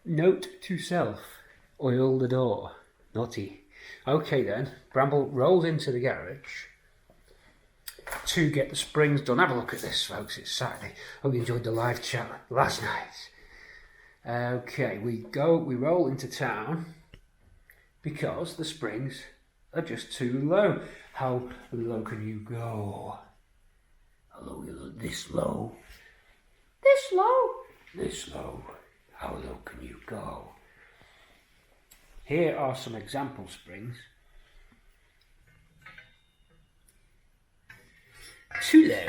Note to self, oil the door. Naughty. Okay then, Bramble rolls into the garage to get the springs done. Have a look at this, folks, it's Saturday. Hope you enjoyed the live chat last night. Okay, we roll into town because the springs are just too low. How low can you go? How low? This low? This low? This low? How low can you go? Here are some example springs. Too low.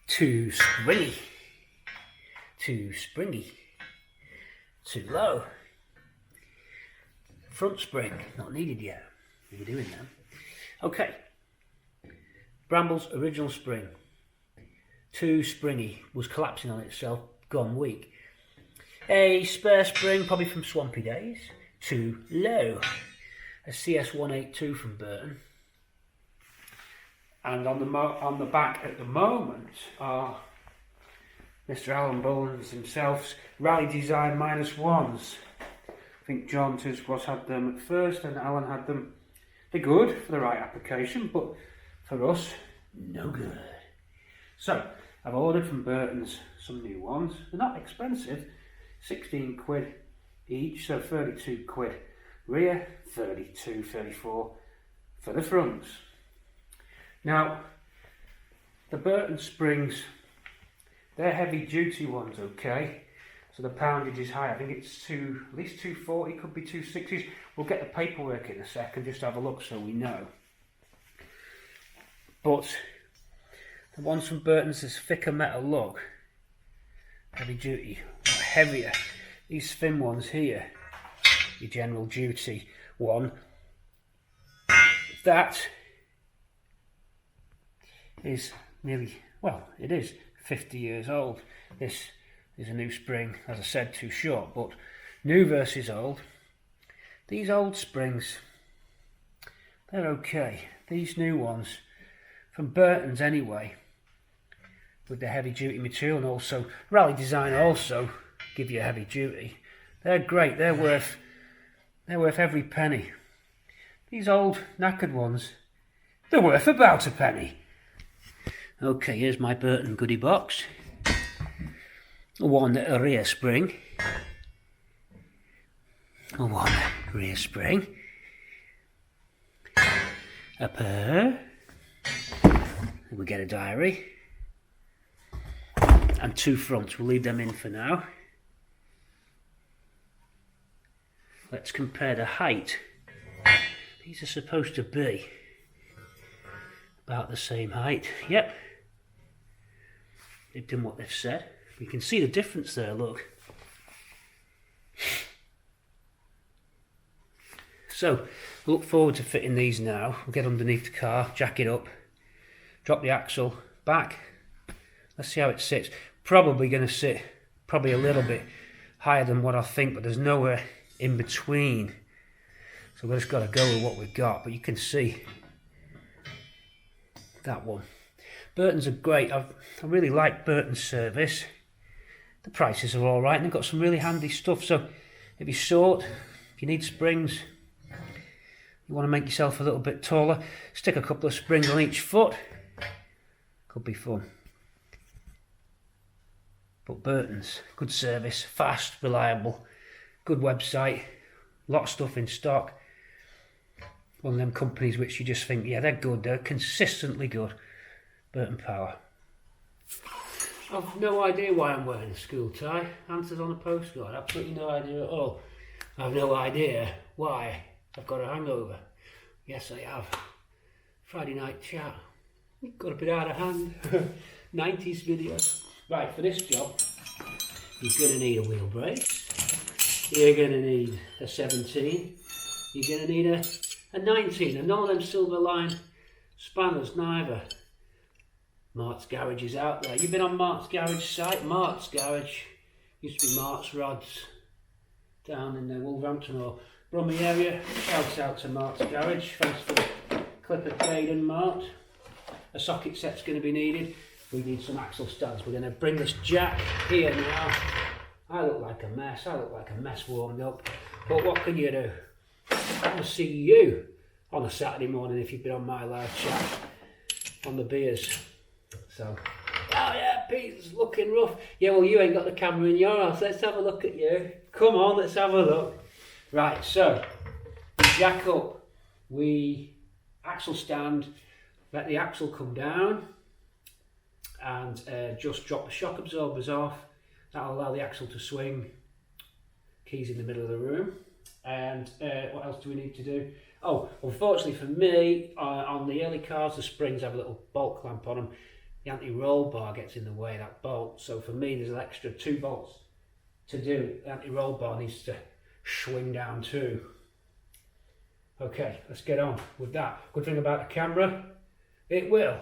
Too springy. Too springy. Too low. Front spring, not needed yet. We're doing them. Okay. Bramble's original spring. Too springy, was collapsing on itself, gone weak. A spare spring, probably from Swampy Days. Too low. A CS182 from Burton. And on the back at the moment are Mr. Alan Boland's himself's Rally Design -1s. I think John Tiswas had them at first and Alan had them. They're good for the right application, but for us, no good. So, I've ordered from Burton's some new ones. They're not expensive, 16 quid each, so 32 quid rear, 32, 34 for the fronts. Now, the Burton springs, they're heavy duty ones, okay? So the poundage is high. I think it's at least 240, could be 260s. We'll get the paperwork in a second, just to have a look so we know. But the ones from Burton's, this thicker metal look, heavy duty, heavier. These thin ones here, your general duty one, that is nearly, well, it is 50 years old. This is a new spring, as I said, too short, but new versus old. These old springs, they're okay. These new ones, from Burton's anyway, with the heavy duty material, and also Rally Design also give you a heavy duty. They're great, they're worth every penny. These old knackered ones, they're worth about a penny. Okay, here's my Burton goodie box. One rear spring. One rear spring. A pair. We get a diary. And two fronts. We'll leave them in for now. Let's compare the height. These are supposed to be about the same height. Yep. They've done what they've said. You can see the difference there, look. So, look forward to fitting these now. We'll get underneath the car, jack it up, drop the axle back. Let's see how it sits. Probably going to sit probably a little bit higher than what I think, but there's nowhere in between. So we've just got to go with what we've got. But you can see that one. Burton's are great. I really like Burton's service. The prices are alright and they've got some really handy stuff. So if you're short, if you need springs, you want to make yourself a little bit taller, stick a couple of springs on each foot. Could be fun. But Burton's, good service, fast, reliable, good website, lot of stuff in stock. One of them companies which you just think, yeah, they're good, they're consistently good. Burton Power. I've no idea why I'm wearing a school tie. Answers on a postcard. Absolutely no idea at all. I've no idea why I've got a hangover. Yes, I have. Friday night chat. Got a bit out of hand. 90s video. Right, for this job, you're going to need a wheel brace. You're going to need a 17. You're going to need a 19. And none of them silver line spanners, neither. Mart's Garage is out there. You've been on Mart's Garage site? Mart's Garage used to be Mart's Rods down in the Wolverhampton or Bromley area. Shouts out to Mart's Garage. Thanks for the clipper Caden, Mart. A socket set's going to be needed. We need some axle stands. We're going to bring this jack here now I look like a mess. I look like a mess warmed up. But what can you do? I'll see you on a Saturday morning if you've been on my live chat on the beers. So, oh yeah, Pete's looking rough. Yeah, well, you ain't got the camera in your house. Let's have a look at you. Come on, let's have a look. Right, so we jack up. We axle stand. Let the axle come down and just drop the shock absorbers off. That'll allow the axle to swing. Keys in the middle of the room. And what else do we need to do? Oh, unfortunately for me, on the early cars, the springs have a little bolt clamp on them. The anti-roll bar gets in the way of that bolt. So for me, there's an extra 2 bolts to do. The anti-roll bar needs to swing down too. Okay, let's get on with that. Good thing about the camera, it will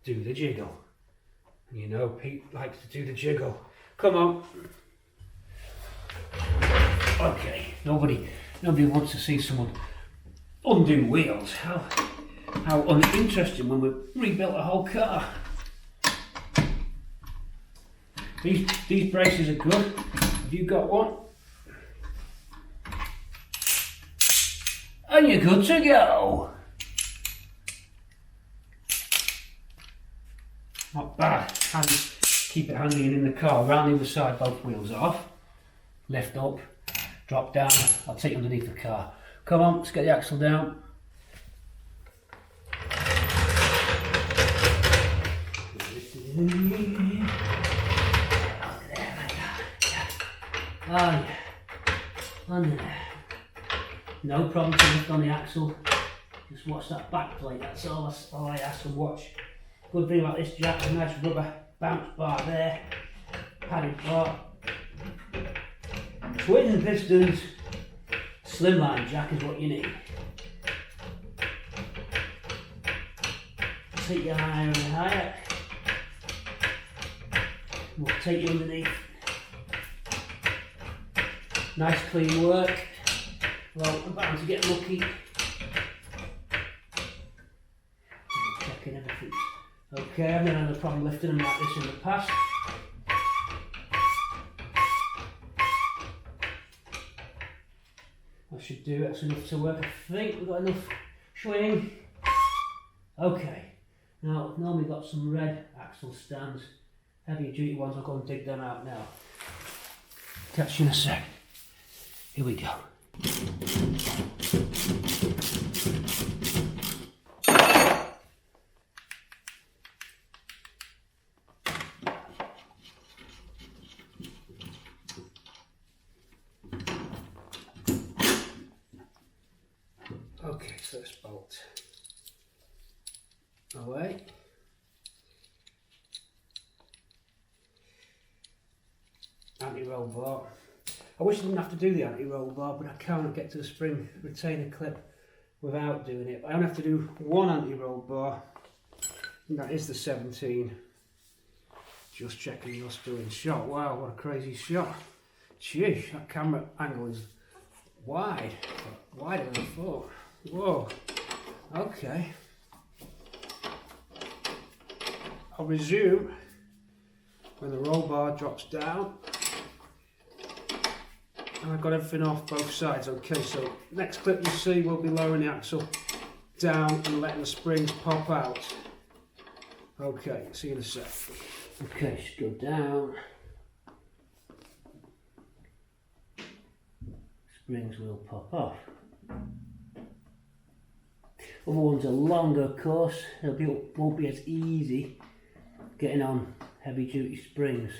do the jiggle. And you know Pete likes to do the jiggle. Come on. Okay, nobody wants to see someone undo wheels. How uninteresting when we've rebuilt a whole car. These braces are good. Have you got one? And you're good to go. Not bad. Keep it handy and in the car. Round the other side, both wheels off. Lift up, drop down. I'll take you underneath the car. Come on, let's get the axle down. Oh yeah, on there. No problem to lift on the axle. Just watch that back plate. That's all I ask and watch. Good thing about this jack, a nice rubber bounce bar there, padded bar. Twin pistons, slimline jack is what you need. Take you higher and higher. We'll take you underneath. Nice clean work. Well, I'm bound to get lucky. Checking everything. Okay, I've never had a problem lifting them like this in the past. That should do, that's enough to work. I think we've got enough swing. Okay, now I've normally got some red axle stands, heavy duty ones. I'll go and dig them out now. Catch you in a sec. Here we go. Okay, so let's bolt away. Anti-roll bar. I wish I didn't have to do the anti-roll bar, but I can't get to the spring retainer clip without doing it. I only have to do one anti-roll bar, and that is the 17. Just checking you're still in shot. Wow, what a crazy shot. Gee, that camera angle is wide, wider than I thought. Whoa, okay. I'll resume when the roll bar drops down. And I've got everything off both sides. Okay, so next clip you see we'll be lowering the axle down and letting the springs pop out. Okay, see you in a sec. Okay, just go down. Springs will pop off. Other ones are longer, of course. Won't be as easy getting on heavy duty springs.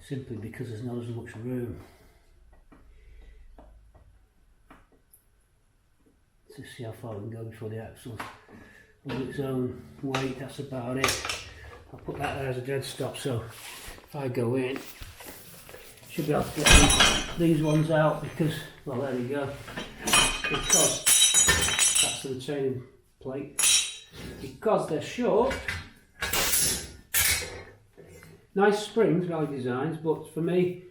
Simply because there's not as much room. Let's see how far we can go before the axle's on its own weight. That's about it. I'll put that there as a dead stop, so if I go in, should be able to get these ones out because, well, there we go. Because that's the retaining plate. Because they're short, nice springs, value designs, but for me,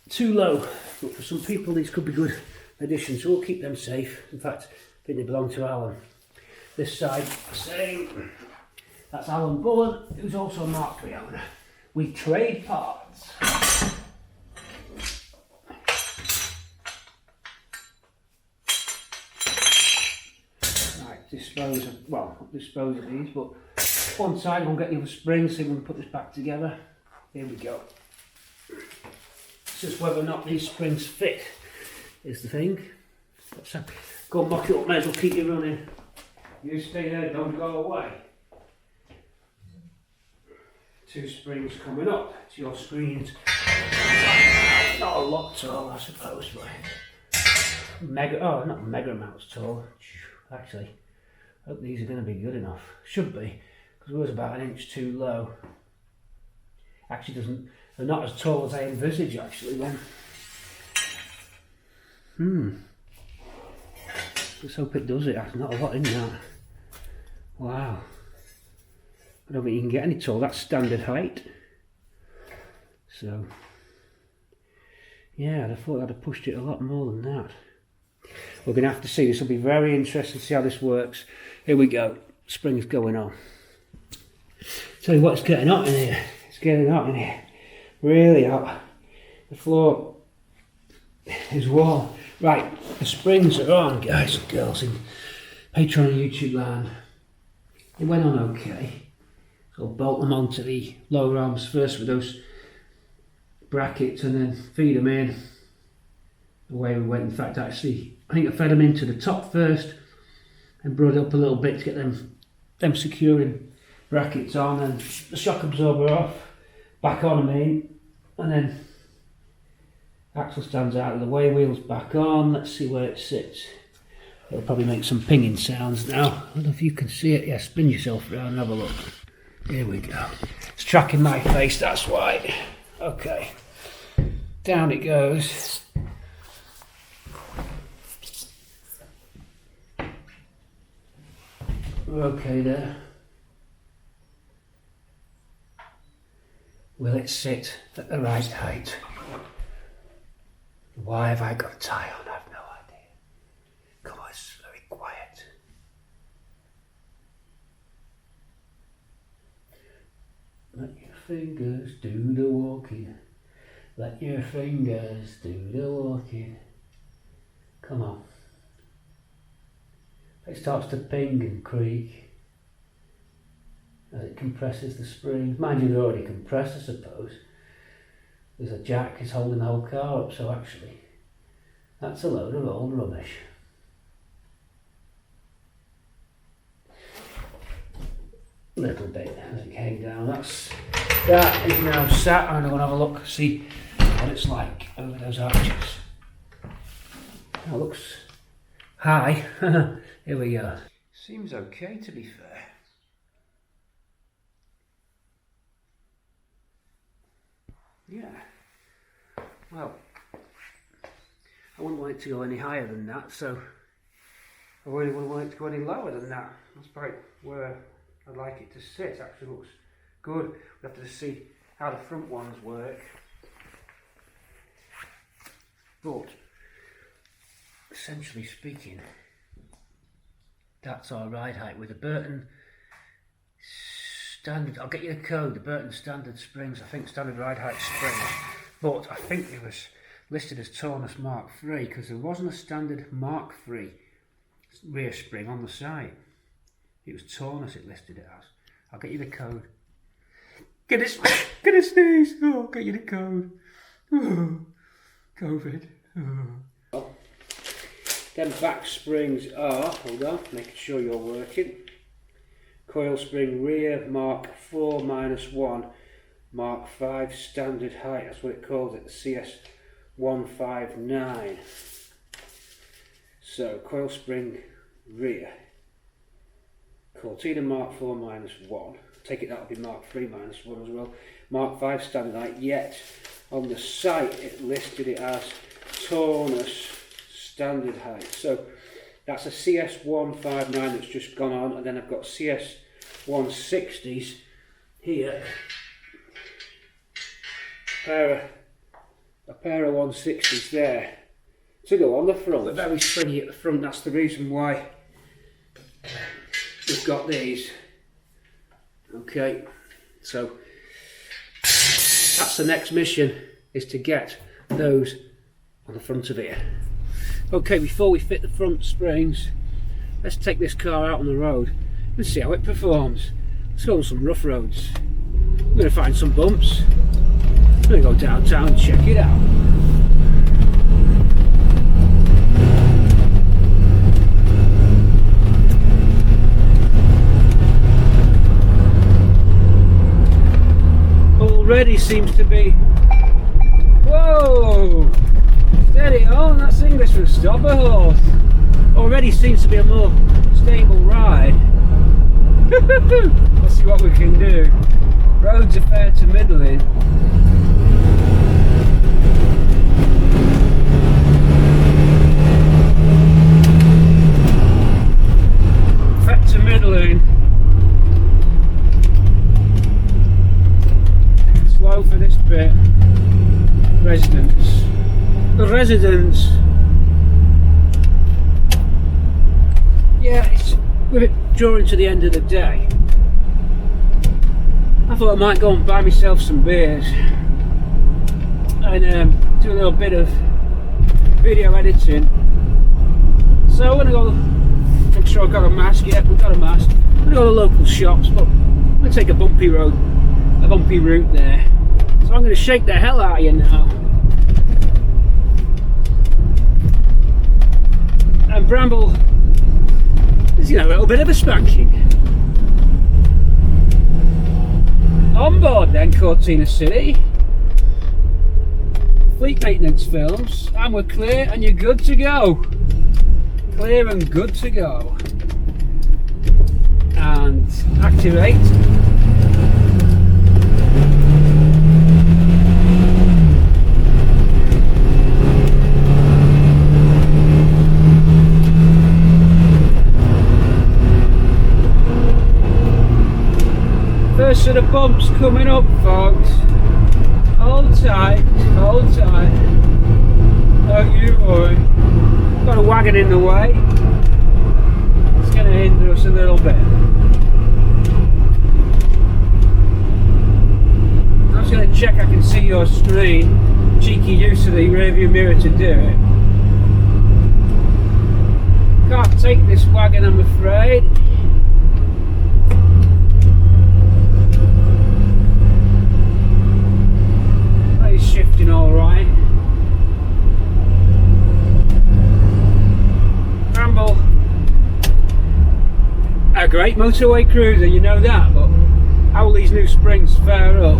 too low. But for some people, these could be good additions, so we'll keep them safe. In fact, I think they belong to Alan. This side, same. That's Alan Bullen, who's also a Mk3 owner. We trade parts. Right, dispose of these, but one side we'll get the other springs, so we can put this back together. Here we go. It's just whether or not these springs fit is the thing. So, go and mock it up, may as well keep you running. You stay there, don't go away. 2 springs coming up to your screens. Not a lot tall, I suppose, but not mega amounts tall. Actually, I hope these are going to be good enough. Should be, because it was about 1 inch too low. Actually, they're not as tall as I envisage. Actually, then. Let's hope it does it. There's not a lot in that. Wow. I don't think you can get any taller. That's standard height. So, yeah, I thought I'd have pushed it a lot more than that. We're going to have to see. This will be very interesting to see how this works. Here we go. Spring's going on. Tell you what, it's getting hot in here. It's getting hot in here. Really hot. The floor is warm. Right, the springs are on, guys and girls, in Patreon and YouTube land. It went on okay. So I'll bolt them onto the lower arms first with those brackets and then feed them in. Away we went. In fact, actually, I think I fed them into the top first and brought it up a little bit to get them securing brackets on, and the shock absorber off, back on them in, and then axle stands out of the way, wheels back on. Let's see where it sits. It'll probably make some pinging sounds now. I don't know if you can see it. Yeah, spin yourself around and have a look. Here we go. It's tracking my face, that's why. Okay. Down it goes. We're okay there. Will it sit at the right height? Why have I got a tie on? I have no idea. Come on, it's very quiet. Let your fingers do the walking. Let your fingers do the walking. Come on. It starts to ping and creak as it compresses the springs. Mind you, they're already compressed, I suppose. There's a jack is holding the whole car up, so actually that's a load of old rubbish. A little bit as it came down. That is now sat. I'm going to have a look, see what it's like over those arches. That looks high. Here we go. Seems okay, to be fair. Yeah. Well, I wouldn't want it to go any higher than that, so I really wouldn't want it to go any lower than that. That's probably where I'd like it to sit. Actually looks good. We have to see how the front ones work. But essentially speaking, that's our ride height with the Burton standard. I'll get you the code. The Burton standard springs. I think standard ride height springs. But I think it was listed as Tornus Mk3 because there wasn't a standard Mk3 rear spring on the site. It was Tornus it listed it as. I'll get you the code. Get a sneeze. Oh, I'll get you the code. Oh, COVID. Oh. Them back springs are, hold on, making sure you're working. Coil spring rear Mk4 -1, Mk5 standard height, that's what it calls it, the CS159. So coil spring rear, Cortina Mk4 -1, take it that'll be Mk3 -1 as well, Mk5 standard height, yet on the site it listed it as Tornus standard height. So that's a CS159 that's just gone on, and then I've got CS160s here. A pair of 160s there to go on the front. They're very springy at the front. That's the reason why we've got these. Okay, so that's the next mission, is to get those on the front of it. Okay, before we fit the front springs, let's take this car out on the road and see how it performs. Let's go on some rough roads. I'm going to find some bumps. I'm going to go downtown and check it out. Already seems to be, whoa, steady on, that's English for stop a horse. Already seems to be a more stable ride. Let's see what we can do. Roads are fair to middling. Fair to middling. Slow for this bit. Residents. The residents. Yeah, it's with it drawing to the end of the day. I thought I might go and buy myself some beers and do a little bit of video editing. So I'm going to go make sure I've got a mask. Yeah, we've got a mask. I'm going to go to the local shops, but I'm going to take a bumpy route there. So I'm going to shake the hell out of you now. And Bramble is, you know, a little bit of a spanking. On board then, Cortina City. Fleet maintenance films, and we're clear and you're good to go. Clear and good to go. And activate. First set of bumps coming up, folks. Hold tight, hold tight. Don't you worry. Got a wagon in the way. It's going to hinder us a little bit. I'm just going to check I can see your screen. Cheeky use of the rear view mirror to do it. Can't take this wagon, I'm afraid. Shifting all right. Bramble, a great motorway cruiser, you know that, but how will these new springs fare up?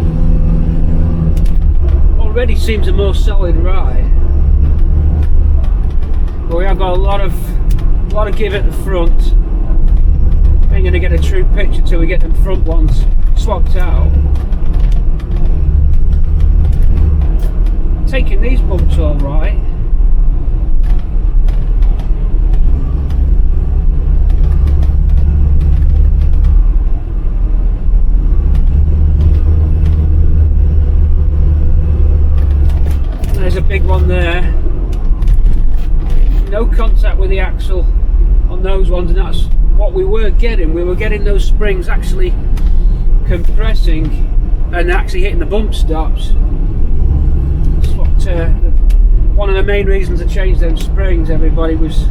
Already seems a more solid ride, but we have got a lot of give at the front. Ain't going to get a true picture till we get them front ones swapped out. Taking these bumps all right. There's a big one there. No contact with the axle on those ones, and that's what we were getting. We were getting those springs actually compressing and actually hitting the bump stops. One of the main reasons I changed them springs, everybody, was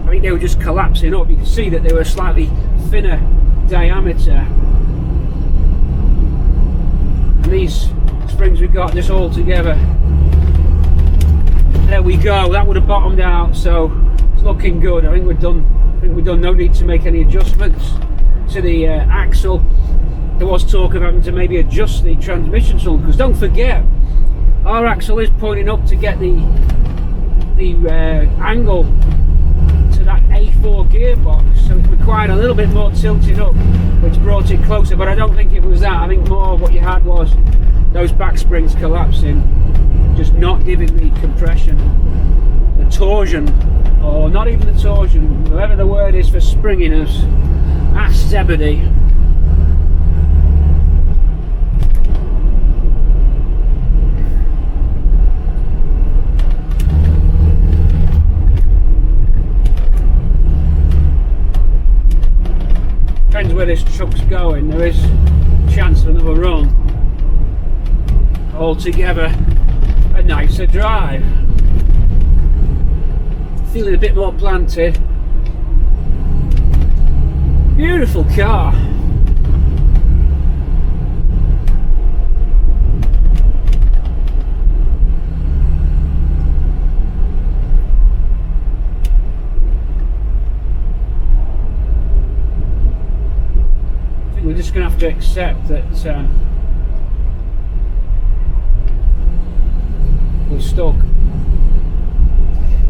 I think they were just collapsing up. You can see that they were slightly thinner diameter, and these springs we got just all together. There we go, that would have bottomed out, so it's looking good. I think we're done. No need to make any adjustments to the axle. There was talk of having to maybe adjust the transmission some, because don't forget, our axle is pointing up to get the angle to that A4 gearbox, so it required a little bit more tilting up, which brought it closer, but I don't think it was that. I think more what you had was those back springs collapsing, just not giving the compression, the torsion, or not even the torsion, whatever the word is for springiness. Ask Zebedee. Depends knows where this truck's going, there is a chance of another run. Altogether a nicer drive. Feeling a bit more planted. Beautiful car. We're just going to have to accept that we're stuck.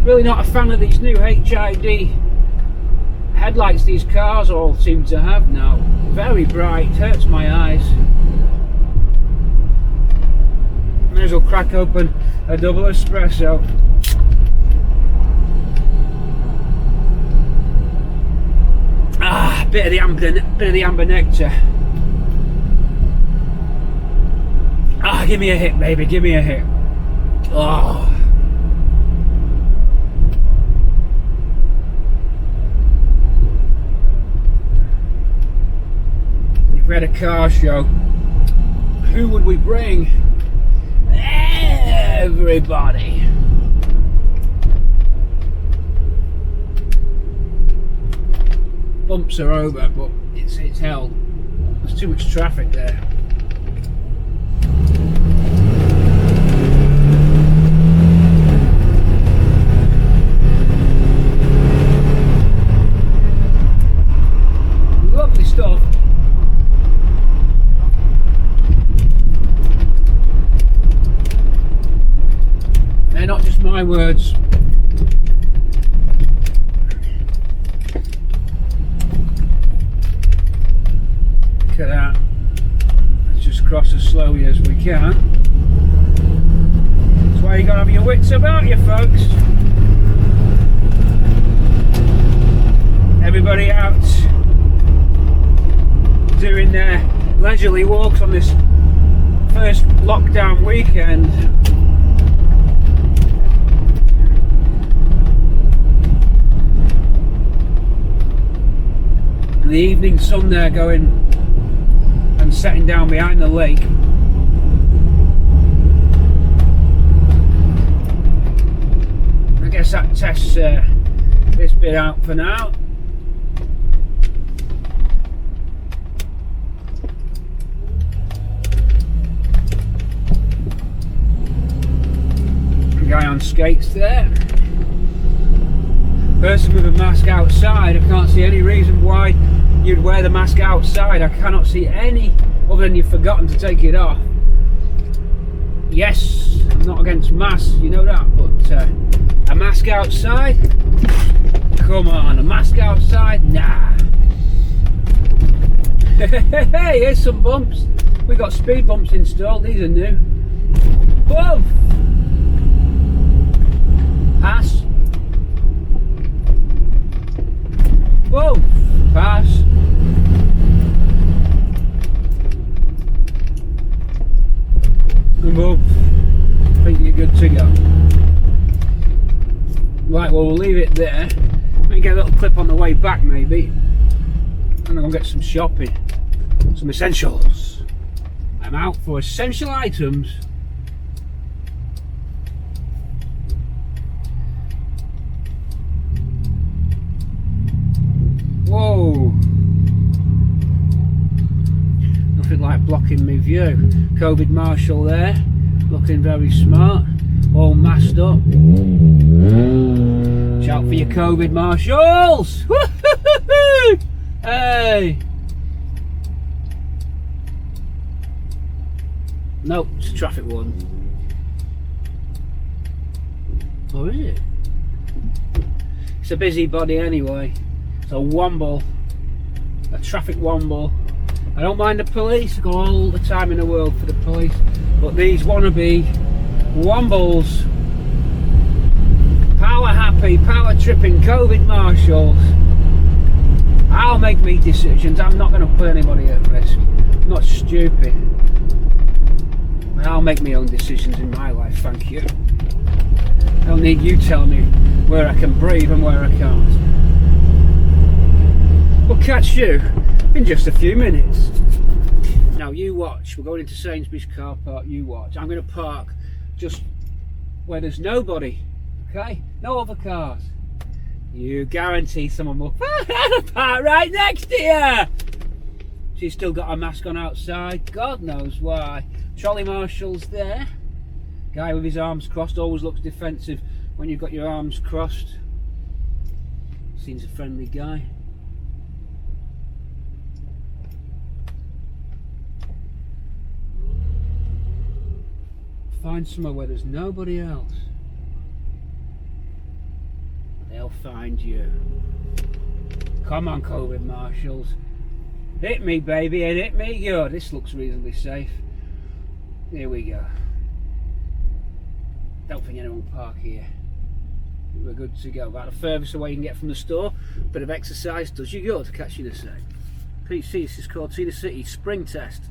Really not a fan of these new HID headlights these cars all seem to have now. Very bright, hurts my eyes. May as well crack open a double espresso. Ah, bit of the amber nectar. Ah, give me a hit, baby, give me a hit. Oh. If we had a car show, who would we bring? Everybody. Bumps are over, but it's hell. There's too much traffic there. Lovely stuff. They're not just my words. Look at that. Let's just cross as slowly as we can. That's why you gotta have your wits about you, folks. Everybody out doing their leisurely walks on this first lockdown weekend. And the evening sun there going and setting down behind the lake. I guess that tests this bit out for now. Guy on skates there. Person with a mask outside. I can't see any reason why you'd wear the mask outside. I cannot see any other than you've forgotten to take it off. Yes, I'm not against masks, you know that, but a mask outside? Come on, a mask outside? Nah. Hey, here's some bumps. We got speed bumps installed, these are new. Whoa! Pass. Whoa! Pass. And boom. I think you're good to go. Right, well, we'll leave it there. Maybe get a little clip on the way back, maybe. And then we'll get some shopping. Some essentials. I'm out for essential items. Whoa! Nothing like blocking my view. COVID Marshal there, looking very smart, all masked up. Shout for your COVID Marshals! Hey! Nope, it's a traffic warden. Or is it? It's a busy body anyway. It's a womble, a traffic womble. I don't mind the police, I go all the time in the world for the police, but these wannabe wombles, power happy, power tripping COVID Marshals, I'll make me decisions. I'm not going to put anybody at risk. I'm not stupid. I'll make my own decisions in my life, thank you. I don't need you telling me where I can breathe and where I can't. We'll catch you in just a few minutes. Now you watch, we're going into Sainsburys car park, you watch. I'm going to park just where there's nobody, okay? No other cars. You guarantee someone will park right next to you. She's still got her mask on outside, God knows why. Trolley marshal's there. Guy with his arms crossed, always looks defensive when you've got your arms crossed. Seems a friendly guy. Find somewhere where there's nobody else. They'll find you. Come on, COVID marshals. Hit me, baby, and hit me good. This looks reasonably safe. Here we go. Don't think anyone will park here. We're good to go. About the furthest away you can get from the store. Bit of exercise does you good. Catch you in a sec. PC, this is Cortina City spring test.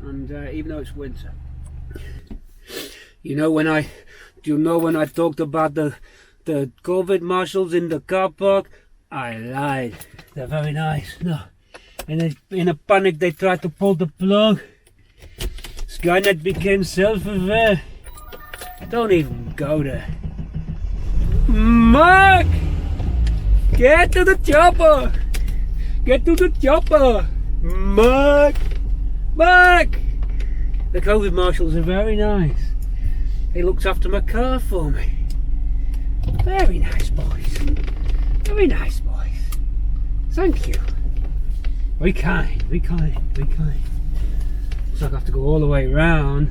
And even though it's winter. You know when I talked about the COVID marshals in the car park? I lied. They're very nice. No. And in a panic they tried to pull the plug. Skynet became self-aware. Don't even go there. Mark! Get to the chopper! Get to the chopper! Mark! Mark! The COVID marshals are very nice. They looked after my car for me. Very nice boys. Very nice boys. Thank you. Very kind, very kind, very kind. So I have to go all the way around.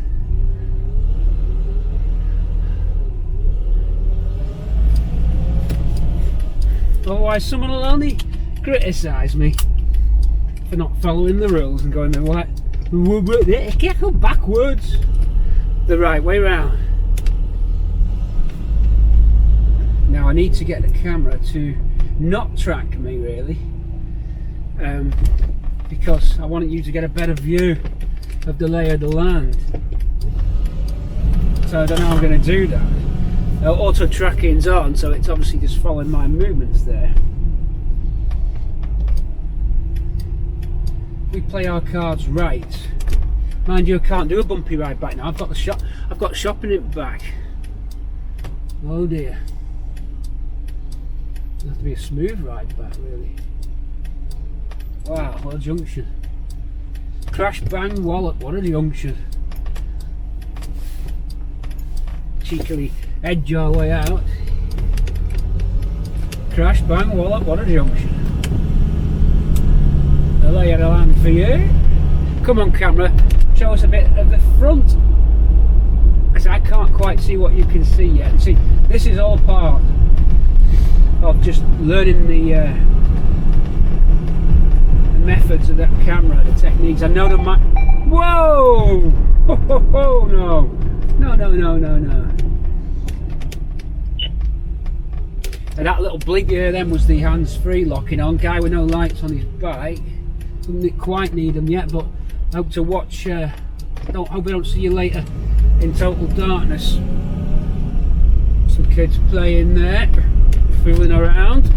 Otherwise someone will only criticise me for not following the rules and going the right, get go backwards, the right way round. Now I need to get the camera to not track me really, because I want you to get a better view of the lay of the land. So I don't know how I'm going to do that. Auto tracking's on, so it's obviously just following my movements there. We play our cards right. Mind you, I can't do a bumpy ride back now. I've got shopping in back. Oh dear. It'll have to be a smooth ride back, really. Wow, what a junction. Crash bang wallop, what a junction. Cheekily edge our way out. Crash bang wallop, what a junction. The lay of the land for you. Come on camera, show us a bit of the front. I can't quite see what you can see yet. See, this is all part of just learning the methods of that camera, the techniques. I know the whoa! Ho, ho, ho, no! No, no, no, no, no. And that little bleep here then was the hands-free locking on. Guy with no lights on his bike. Doesn't quite need them yet, but I hope to watch. Hope I don't see you later in total darkness. Some kids playing there, fooling around.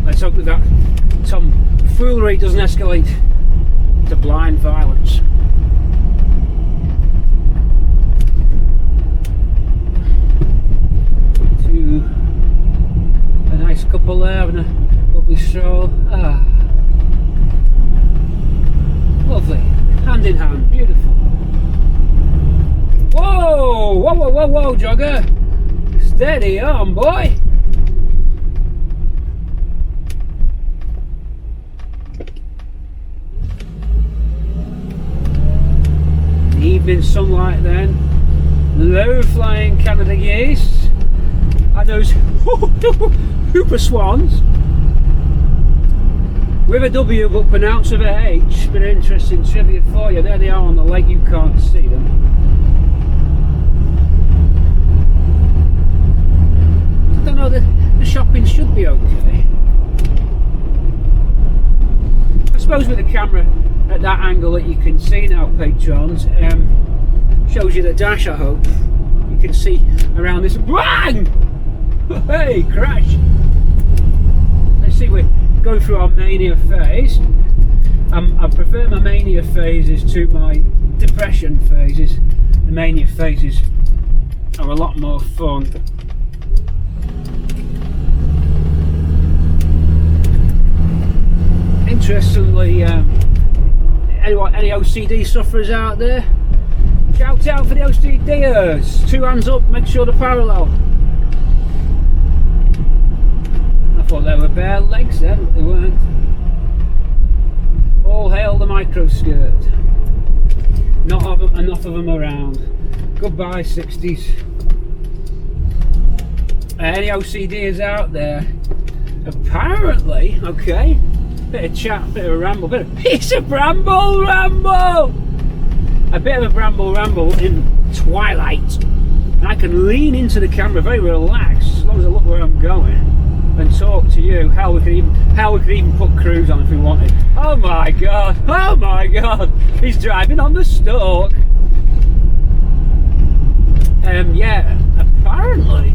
Let's hope that tomfoolery doesn't escalate to blind violence. To a nice couple there having a lovely stroll. Ah, lovely, hand in hand, beautiful. Whoa, whoa, whoa, whoa, whoa, jogger, steady on, boy. Evening sunlight then, low flying Canada geese and those hooper swans with a W but pronounced with a H. Bit of interesting trivia for you. There they are on the lake, you can't see them. I don't know, the shopping should be okay. I suppose with the camera at that angle that you can see now, patrons, shows you the dash. I hope you can see around this. Bang! Hey, crash! Let's see, we're going through our mania phase. I prefer my mania phases to my depression phases. The mania phases are a lot more fun. Interestingly, any OCD sufferers out there? Shout out for the OCDers! 2 hands up, make sure they're parallel. I thought they were bare legs then, but they weren't. All hail the micro skirt. Not enough of them around. Goodbye 60s. Any OCDers out there? Apparently, okay, bit of chat, bit of a ramble, bit of piece of Bramble ramble! A bit of a Bramble ramble in twilight. And I can lean into the camera very relaxed as long as I look where I'm going and talk to you. Hell, we could even put cruise on if we wanted. Oh my god, oh my god, he's driving on the stalk. Yeah, apparently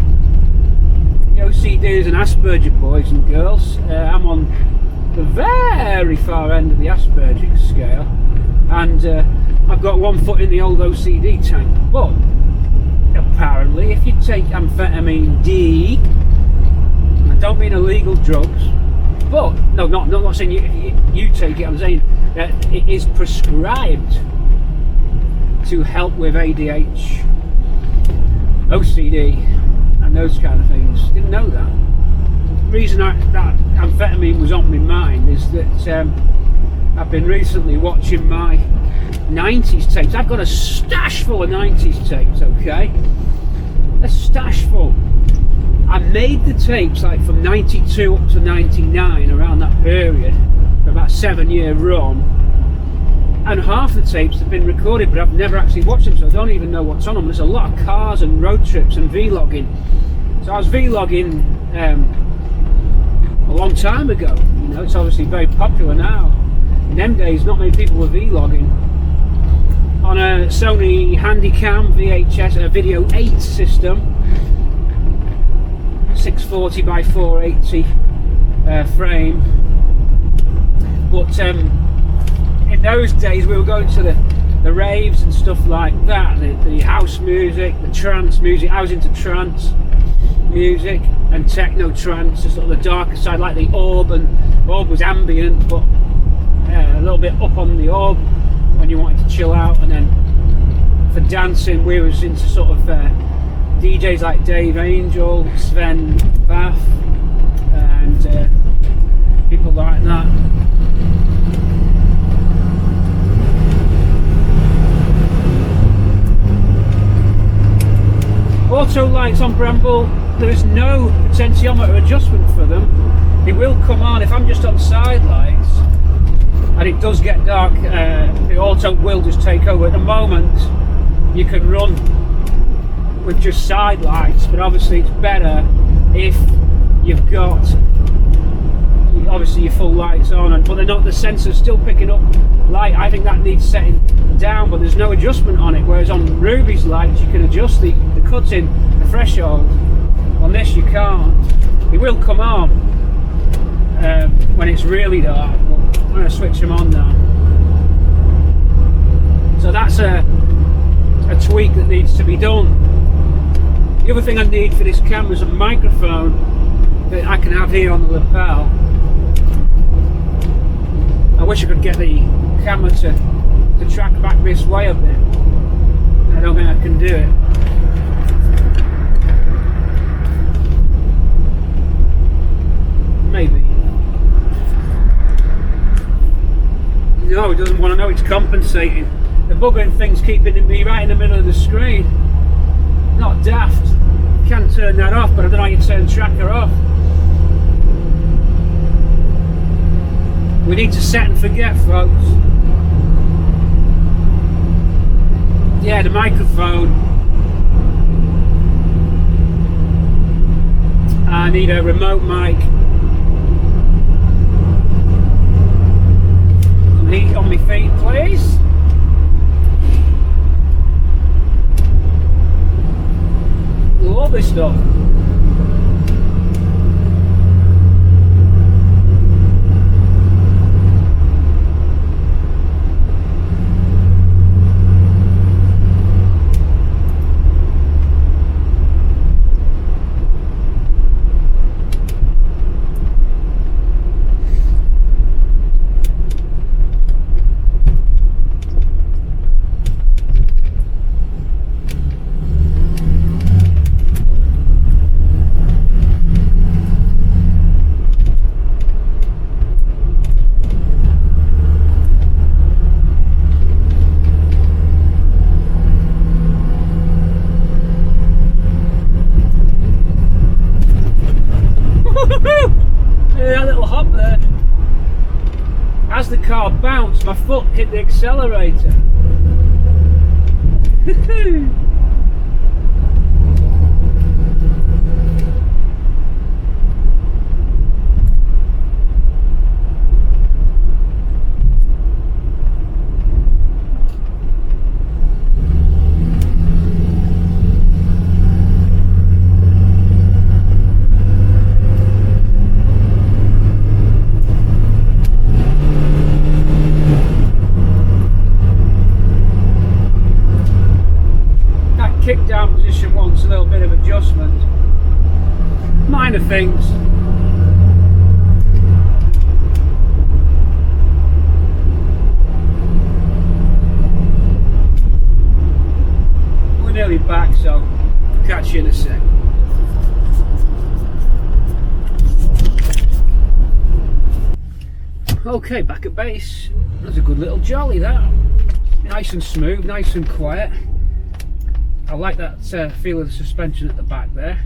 the OCDs and Asperger boys and girls, I'm on the very far end of the Asperger scale, and I've got 1 foot in the old OCD tank. But apparently if you take amphetamine D, I don't mean illegal drugs, but no, not saying you take it, I'm saying that it is prescribed to help with ADH, OCD and those kind of things. Didn't know that. The reason that amphetamine was on my mind is that I've been recently watching my 90s tapes. I've got a stash full of 90s tapes, okay? A stash full. I made the tapes like from 92 up to 99, around that period, for about a 7-year run. And half the tapes have been recorded, but I've never actually watched them, so I don't even know what's on them. There's a lot of cars and road trips and vlogging. So I was vlogging a long time ago. You know, it's obviously very popular now. In them days, not many people were vlogging. On a Sony Handycam VHS, a Video 8 system, 640 by 480 frame. But in those days we were going to the raves and stuff like that, the house music, the trance music. I was into trance music and techno trance, the sort of the darker side, like the orb, and orb was ambient, but a little bit up on the orb when you wanted to chill out. And then for dancing we was into sort of DJs like Dave Angel, Sven Bath, and people like that. Auto lights on Bramble, there is no potentiometer adjustment for them. It will come on if I'm just on side lights and it does get dark, the auto will just take over. At the moment you can run with just side lights, but obviously it's better if you've got obviously your full lights on, but they're not, the sensor's still picking up light. I think that needs setting down, but there's no adjustment on it, whereas on Ruby's lights you can adjust the cutting, the threshold. On this you can't. It will come on when it's really dark, but I'm going to switch them on now. So that's a tweak that needs to be done. The other thing I need for this camera is a microphone that I can have here on the lapel. I wish I could get the camera to track back this way a bit. I don't think I can do it. Maybe. No, it doesn't want to know, it's compensating. The buggering thing's keeping me right in the middle of the screen. Not daft. You can turn that off, but I don't know how you turn tracker off. We need to set and forget, folks. Yeah, the microphone. I need a remote mic. Knee on my feet, please. Love this stuff. bounce, my foot hit the accelerator. Kick down position wants a little bit of adjustment. Minor things. We're nearly back, so catch you in a sec. Okay, back at base. That's a good little jolly, that. Nice and smooth, nice and quiet. I like that feel of the suspension at the back there.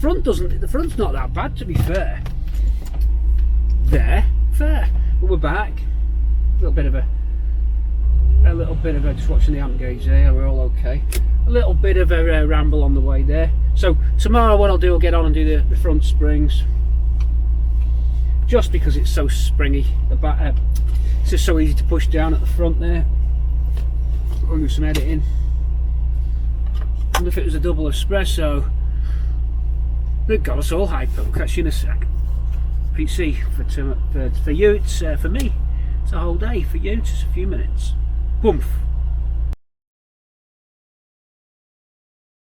The front's not that bad, to be fair. Fair. But we're back. A little bit of a, just watching the amp gauge there, we're all okay. A little bit of a ramble on the way there. So tomorrow what I'll do, I'll get on and do the front springs. Just because it's so springy. The back, it's just so easy to push down at the front there. I'll do some editing. And if it was a double espresso, they'd got us all hyper. We'll catch you in a sec. PC for you, it's for me. It's a whole day. For you, it's just a few minutes. Boom.